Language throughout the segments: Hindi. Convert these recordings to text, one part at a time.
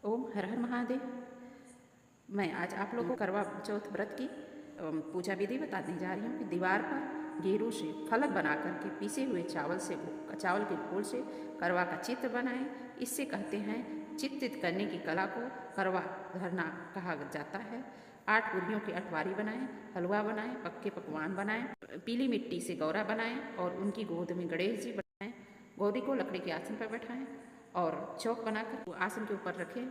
ओम हर हर महादेव। मैं आज आप लोगों को करवा चौथ व्रत की पूजा विधि बताने जा रही हूँ कि दीवार पर गेरू से फलक बना करके पीसे हुए चावल के घोल से करवा का चित्र बनाएं। इससे कहते हैं चित्रित करने की कला को करवा धरना कहा जाता है। 8 पूरियों की अठवारी बनाएं, हलवा बनाएं, पक्के पकवान बनाएं, पीली मिट्टी से गौरा बनाएं और उनकी गोद में गणेश जी बनाएं। गौरी को लकड़ी के आसन पर बैठाएं और चौक बनाकर आसन के ऊपर रखें।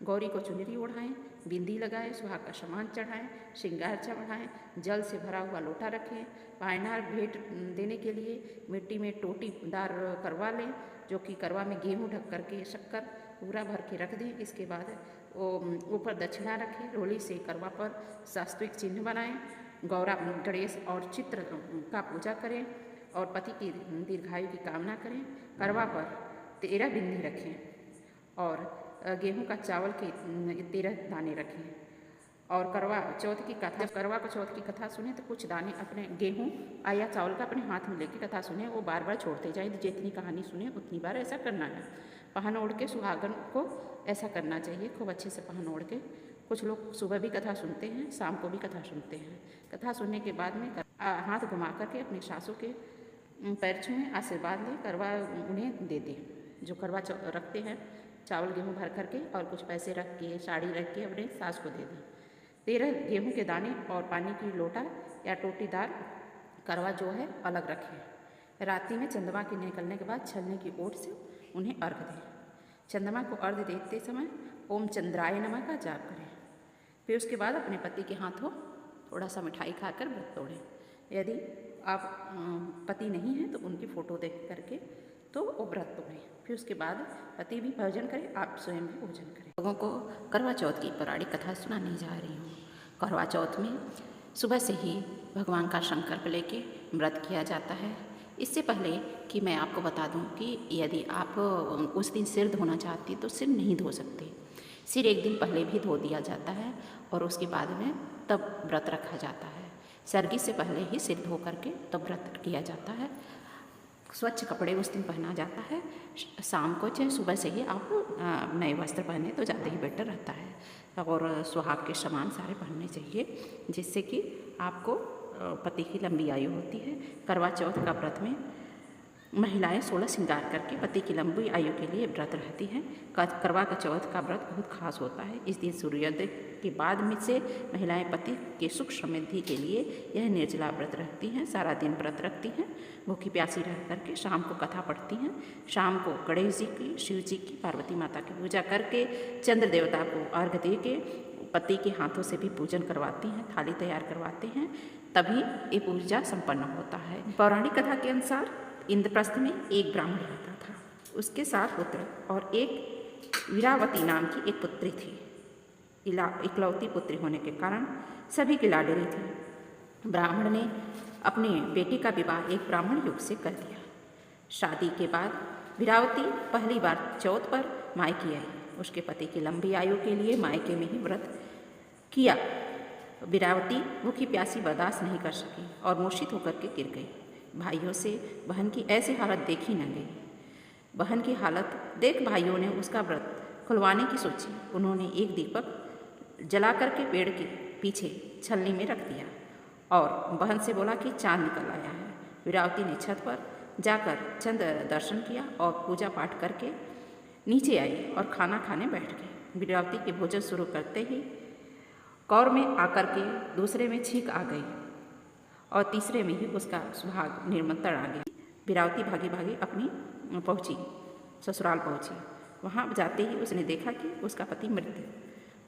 गौरी को चुनरी ओढ़ाएं, बिंदी लगाएं, सुहाग का सामान चढ़ाएं, श्रृंगार चढ़ाएं, जल से भरा हुआ लोटा रखें। पायनार भेंट देने के लिए मिट्टी में टोटीदार करवा लें, जो कि करवा में गेहूँ ढक करके शक्कर पूरा भर के रख दें। इसके बाद वो ऊपर दक्षिणा रखें। रोली से करवा पर सात्विक चिन्ह बनाएं। गौरा गणेश और चित्र का पूजा करें और पति की दीर्घायु की कामना करें। करवा पर 13 बिंदी रखें और गेहूं का चावल के 13 दाने रखें। और करवा चौथ की कथा, जब करवा को चौथ की कथा सुने तो कुछ दाने अपने गेहूं या चावल का अपने हाथ में लेके कथा सुने, वो बार बार छोड़ते जाए। जितनी कहानी सुने उतनी बार ऐसा करना है। पहन ओढ़ के सुहागन को ऐसा करना चाहिए, खूब अच्छे से पहन ओढ़ के। कुछ लोग सुबह भी कथा सुनते हैं, शाम को भी कथा सुनते हैं। कथा सुनने के बाद में हाथ घुमा करके अपने सासू के पैर छुएं, आशीर्वाद लें, करवा उन्हें दे दें। जो करवा रखते हैं चावल गेहूं भर करके और कुछ पैसे रख के साड़ी रख के अपने सास को दे दें। 13 गेहूं के दाने और पानी की लोटा या टोटीदार करवा जो है अलग रखें। रात्रि में चंद्रमा के निकलने के बाद छलने की ओट से उन्हें अर्घ दें। चंद्रमा को अर्घ देते समय ओम चंद्राय नमः का जाप करें। फिर उसके बाद अपने पति के हाथों थोड़ा सा मिठाई खाकर व्रत तोड़ें। यदि आप पति नहीं हैं तो उनकी फ़ोटो देख करके तो वो व्रत तोड़ें। फिर उसके बाद पति भी भोजन करें, आप स्वयं भी भोजन करें। लोगों को करवा चौथ की पौराणिक कथा सुनाने जा रही हूँ। करवा चौथ में सुबह से ही भगवान का संकल्प लेके व्रत किया जाता है। इससे पहले कि मैं आपको बता दूं कि यदि आप उस दिन सिर धोना चाहती तो सिर नहीं धो सकते। सिर एक दिन पहले भी धो दिया जाता है और उसके बाद में तब व्रत रखा जाता है। सर्गी से पहले ही सिर धो करके तब व्रत किया जाता है। स्वच्छ कपड़े उस दिन पहना जाता है। शाम को चाहे सुबह से ही आप नए वस्त्र पहने तो ज़्यादा ही बेटर रहता है। और सुहाग के सामान सारे पहनने चाहिए, जिससे कि आपको पति की लंबी आयु होती है। करवा चौथ का व्रत में महिलाएं 16 श्रृंगार करके पति की लंबी आयु के लिए व्रत रहती हैं। करवा का चौथ का व्रत बहुत खास होता है। इस दिन सूर्योदय के बाद में से महिलाएं पति के सुख समृद्धि के लिए यह निर्जला व्रत रखती हैं। सारा दिन व्रत रखती हैं, भूखी प्यासी रह करके शाम को कथा पढ़ती हैं। शाम को गणेश जी की, शिव जी की, पार्वती माता की पूजा करके चंद्र देवता को अर्घ दे के पति के हाथों से भी पूजन करवाती हैं, थाली तैयार करवाते हैं, तभी ये पूजा संपन्न होता है। पौराणिक कथा के अनुसार इंद्रप्रस्थ में एक ब्राह्मण रहता था। उसके 7 पुत्र और एक वीरावती नाम की एक पुत्री थी। इकलौती पुत्री होने के कारण सभी की लाडली थी। ब्राह्मण ने अपने बेटे का विवाह एक ब्राह्मण युग से कर दिया। शादी के बाद वीरावती पहली बार चौथ पर मायके आई। उसके पति की लंबी आयु के लिए मायके में ही व्रत किया। वीरावती भूखी प्यासी बर्दाश्त नहीं कर सकी और मूर्छित होकर के गिर गई। भाइयों से बहन की ऐसी हालत देखी न गई। बहन की हालत देख भाइयों ने उसका व्रत खुलवाने की सोची। उन्होंने एक दीपक जला करके पेड़ के पीछे छलनी में रख दिया और बहन से बोला कि चांद निकल आया है। वीरावती ने छत पर जाकर चंद्र दर्शन किया और पूजा पाठ करके नीचे आई और खाना खाने बैठ गई। वीरावती के भोजन शुरू करते ही कौर में आकर के दूसरे में छींक आ गई और तीसरे में ही उसका सुहाग निमंत्रण आ गया। वीरावती भागी भागी अपनी ससुराल पहुंची। वहां जाते ही उसने देखा कि उसका पति मृत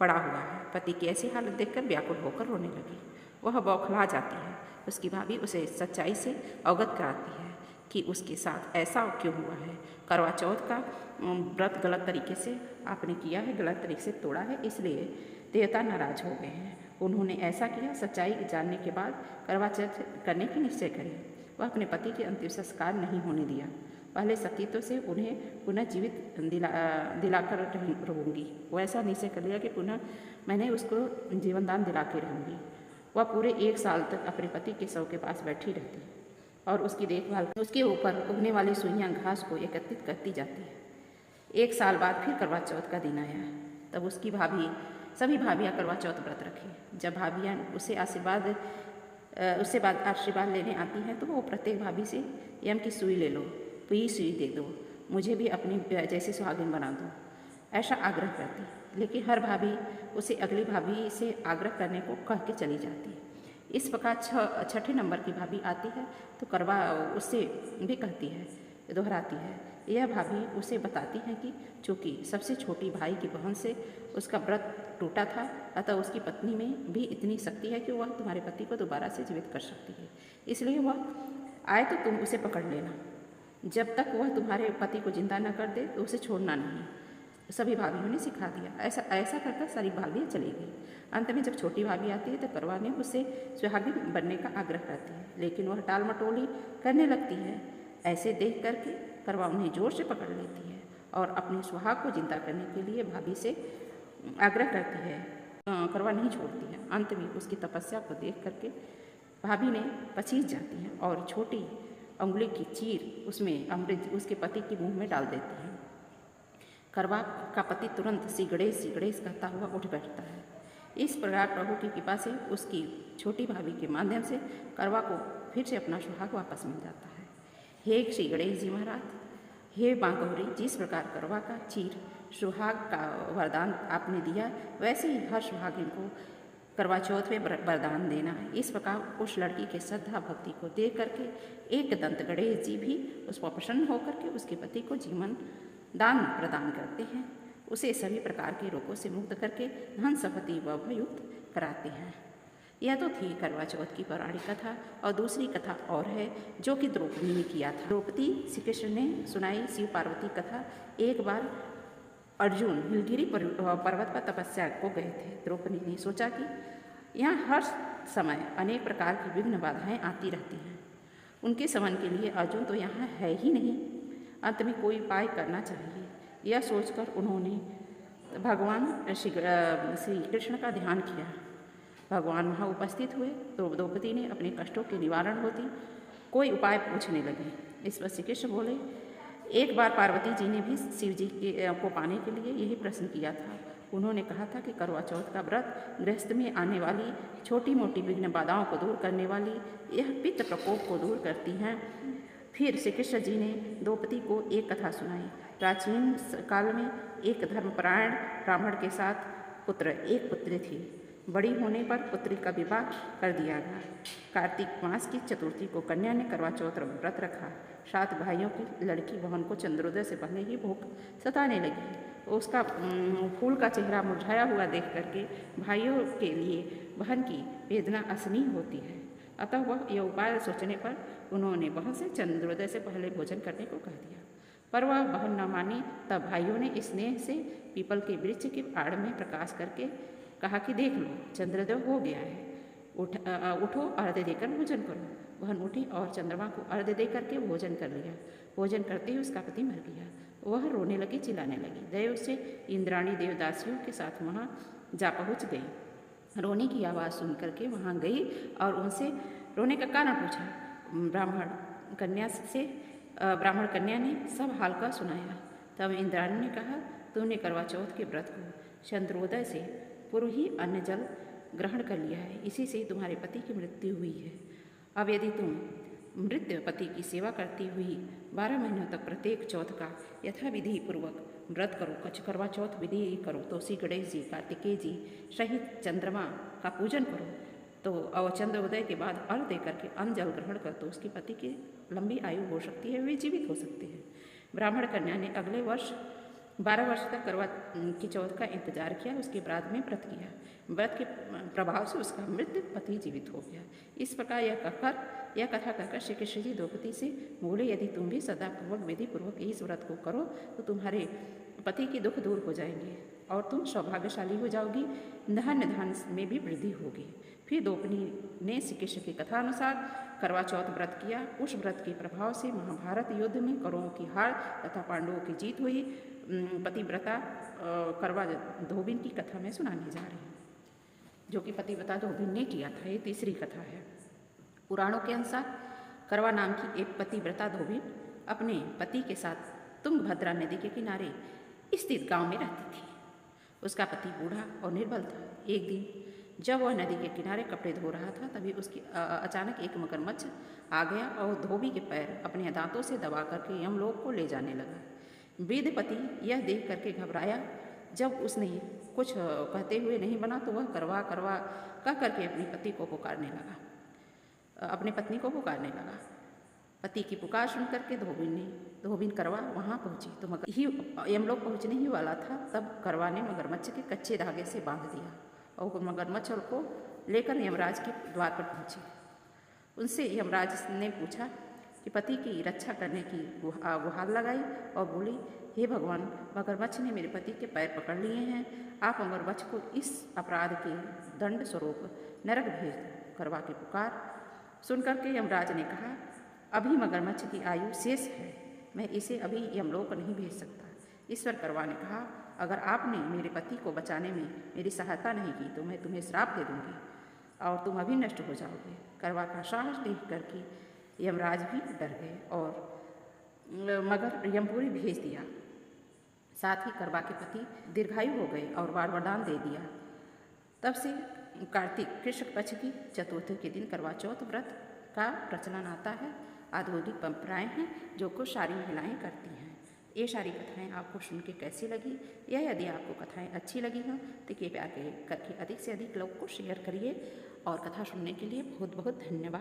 पड़ा हुआ है। पति की ऐसी हालत देखकर व्याकुल होकर रोने लगी। वह बौखला जाती है। उसकी भाभी उसे सच्चाई से अवगत कराती है कि उसके साथ ऐसा क्यों हुआ है। करवा चौथ का व्रत गलत तरीके से आपने किया है, गलत तरीके से तोड़ा है, इसलिए देवता नाराज हो गए हैं। उन्होंने ऐसा किया। सच्चाई जानने के बाद करवा चौथ करने की निश्चय करी। वह अपने पति के अंतिम संस्कार नहीं होने दिया। पहले सतीत्व से उन्हें पुनः जीवित दिलाकर रहूँगी। वो ऐसा निश्चय कर लिया कि पुनः मैंने उसको जीवन दान दिला के रहूँगी। वह पूरे 1 साल तक अपने पति के शव के पास बैठी रहती और उसकी देखभाल, उसके ऊपर उगने वाली सुइयाँ घास को एकत्रित करती जाती है। 1 साल बाद फिर करवा चौथ का दिन आया। तब उसकी भाभी सभी भाभियाँ करवा चौथ व्रत रखें। जब भाभियाँ उससे बाद आशीर्वाद लेने आती हैं तो वो प्रत्येक भाभी से यम की सुई ले लो, तो ये सुई दे दो, मुझे भी अपनी जैसी सुहागिन बना दो, ऐसा आग्रह करती। लेकिन हर भाभी उसे अगली भाभी से आग्रह करने को कह के चली जाती है। इस प्रकार छठे नंबर की भाभी आती है तो करवा उससे भी कहती है, दोहराती है। यह भाभी उसे बताती है कि चूँकि सबसे छोटी भाई की बहन से उसका व्रत टूटा था, अतः उसकी पत्नी में भी इतनी शक्ति है कि वह तुम्हारे पति को दोबारा से जीवित कर सकती है। इसलिए वह आए तो तुम उसे पकड़ लेना, जब तक वह तुम्हारे पति को जिंदा न कर दे तो उसे छोड़ना नहीं। सभी भाभियों ने सिखा दिया। ऐसा करके सारी भाभियाँ चली गई। अंत में जब छोटी भाभी आती है तो करवा ने उससे सुहागिन बनने का आग्रह करती है, लेकिन वह टाल मटोली करने लगती है। ऐसे देख करके करवा उन्हें जोर से पकड़ लेती है और अपने सुहाग को जिंदा करने के लिए भाभी से आग्रह करती है। करवा नहीं छोड़ती है। अंत में उसकी तपस्या को देख करके भाभी ने पसीज जाती है और छोटी उंगली की चीर उसमें अमृत उसके पति के मुंह में डाल देती है। करवा का पति तुरंत सिगड़ेस कहता हुआ उठ बैठता है। इस प्रकार प्रभु की कृपा से उसकी छोटी भाभी के माध्यम से करवा को फिर से अपना सुहाग वापस मिल जाता है। हे श्री गणेश जी महाराज, हे माँ गौरी, जिस प्रकार करवा का चीर सुहाग का वरदान आपने दिया, वैसे ही हर सुहागिन को करवा चौथ में वरदान देना है। इस प्रकार उस लड़की के श्रद्धा भक्ति को देख करके एक दंत गणेश जी भी उस पर प्रसन्न होकर के उसके पति को जीवन दान प्रदान करते हैं। उसे सभी प्रकार के रोगों से मुक्त करके धन संपत्ति वैभवयुक्त कराते हैं। यह तो थी करवा चौथ की पौराणिक कथा। और दूसरी कथा और है जो कि द्रौपदी ने किया था। द्रौपदी श्री कृष्ण ने सुनाई शिव पार्वती कथा। एक बार अर्जुन नीलगिरी पर्वत पर तपस्या को गए थे। द्रौपदी ने सोचा कि यहाँ हर समय अनेक प्रकार की विघ्न बाधाएं आती रहती हैं, उनके शमन के लिए अर्जुन तो यहाँ है ही नहीं, अंत में कोई उपाय करना चाहिए। यह सोचकर उन्होंने भगवान श्री कृष्ण का ध्यान किया। भगवान वहाँ उपस्थित हुए तो द्रौपदी ने अपने कष्टों के निवारण होती कोई उपाय पूछने लगे। इस पर श्री कृष्ण बोले, एक बार पार्वती जी ने भी शिव जी को पाने के लिए यही प्रश्न किया था। उन्होंने कहा था कि करवा चौथ का व्रत गृहस्थ में आने वाली छोटी मोटी विघ्न बाधाओं को दूर करने वाली यह पित्त प्रकोप को दूर करती हैं। फिर श्री कृष्ण जी ने द्रौपदी को एक कथा सुनाई। प्राचीन काल में एक धर्मपरायण ब्राह्मण के साथ एक पुत्री थी। बड़ी होने पर पुत्री का विवाह कर दिया गया। कार्तिक मास की चतुर्थी को कन्या ने करवा चौथ व्रत रखा। 7 भाइयों की लड़की बहन को चंद्रोदय से पहले ही भूख सताने लगी। उसका फूल का चेहरा मुरझाया हुआ देख करके भाइयों के लिए बहन की वेदना असहनीय होती है। अतः वह यह उपाय सोचने पर उन्होंने बहन से चंद्रोदय से पहले भोजन करने को कह दिया, पर वह बहन न मानी। तब भाइयों ने स्नेह से पीपल के वृक्ष की आड़ में प्रकाश करके कहा कि देख लो, चंद्रोदय हो गया है, उठो अर्घ्य देकर भोजन करो। बहन उठी और चंद्रमा को अर्घ्य दे करके भोजन कर लिया। भोजन करते ही उसका पति मर गया। वह रोने लगी, चिल्लाने लगी। देव से इंद्राणी देवदासियों के साथ वहाँ जा पहुँच गई। रोने की आवाज़ सुन करके वहाँ गई और उनसे रोने का कारण पूछा। ब्राह्मण कन्या ने सब हाल का सुनाया। तब इंद्राणी ने कहा, तूने करवा चौथ के व्रत को चंद्रोदय से पूर्व ही अन्न जल ग्रहण कर लिया है, इसी से तुम्हारे पति की मृत्यु हुई है। अब यदि तुम मृत पति की सेवा करती हुई 12 महीनों तक प्रत्येक चौथ का यथाविधि पूर्वक व्रत करो, करवा चौथ विधि करो, तो श्री गणेश जी, कार्तिकेय जी सहित चंद्रमा का पूजन करो, तो चंद्रोदय के बाद अर्घ दे करके अन्न जल ग्रहण कर, तो उसके पति की लंबी आयु हो सकती है, वे जीवित हो सकते हैं। ब्राह्मण कन्या ने अगले वर्ष 12 वर्ष तक करवा की चौथ का इंतजार किया। उसके बाद में व्रत किया। व्रत के प्रभाव से उसका मृत पति जीवित हो गया। इस प्रकार यह कथा कहकर श्री कृष्ण जी द्रौपदी से बोले, यदि तुम भी सदापूर्वक विधि पूर्वक इस व्रत को करो तो तुम्हारे पति के दुख दूर हो जाएंगे और तुम सौभाग्यशाली हो जाओगी, धन में भी वृद्धि होगी। फिर द्रौपदी ने श्री कृष्ण की कथा अनुसार करवा चौथ व्रत किया। उस व्रत के प्रभाव से महाभारत युद्ध में कौरवों की हार तथा पांडवों की जीत हुई। पतिव्रता करवा धोबिन की कथा में सुनाने जा रही हैं, जो कि पतिव्रता धोबिन ने किया था। ये तीसरी कथा है। पुराणों के अनुसार करवा नाम की एक पतिव्रता धोबिन अपने पति के साथ तुंगभद्रा नदी के किनारे स्थित गांव में रहती थी। उसका पति बूढ़ा और निर्बल था। एक दिन जब वह नदी के किनारे कपड़े धो रहा था, तभी उसकी अचानक एक मगरमच्छ आ गया और धोबी के पैर अपने दांतों से दबा करके यमलोक को ले जाने लगा। वृद्ध पति यह देख करके घबराया। जब उसने कुछ कहते हुए नहीं बना तो वह करवा करवा कह करके अपने पति को पुकारने लगा, अपने पत्नी को पुकारने लगा। पति की पुकार सुन करके धोबिन करवा वहाँ पहुँची तो यमलोक पहुँचने ही वाला था। तब करवा ने मगरमच्छ के कच्चे धागे से बांध दिया और मगरमच्छ को लेकर यमराज के द्वार पर पहुँची। उनसे यमराज ने पूछा कि पति की रक्षा करने की गुहार लगाई और बोली, हे भगवान, मगरमच्छ ने मेरे पति के पैर पकड़ लिए हैं। आप मगरमच्छ को इस अपराध के दंड स्वरूप नरक भेज दो। करवा की पुकार सुनकर के यमराज ने कहा, अभी मगरमच्छ की आयु शेष है, मैं इसे अभी यमलोक नहीं भेज सकता। ईश्वर करवा ने कहा, अगर आपने मेरे पति को बचाने में मेरी सहायता नहीं की तो मैं तुम्हें श्राप दे दूंगी और तुम अभी नष्ट हो जाओगे। करवा का साहस देख करके यमराज भी डर गए और मगर यमपुरी भेज दिया। साथ ही करवा के पति दीर्घायु हो गए और वरदान दे दिया। तब से कार्तिक कृष्ण पक्ष की चतुर्थी के दिन करवा चौथ व्रत का प्रचलन आता है। आधुनिक परंपराएं हैं जो कुछ सारी महिलाएं करती हैं। ये सारी कथाएं आपको सुन के कैसी लगी, या यदि आपको कथाएं अच्छी लगी हों तो कृपया करके अधिक से अधिक लोग को शेयर करिए। और कथा सुनने के लिए बहुत बहुत धन्यवाद।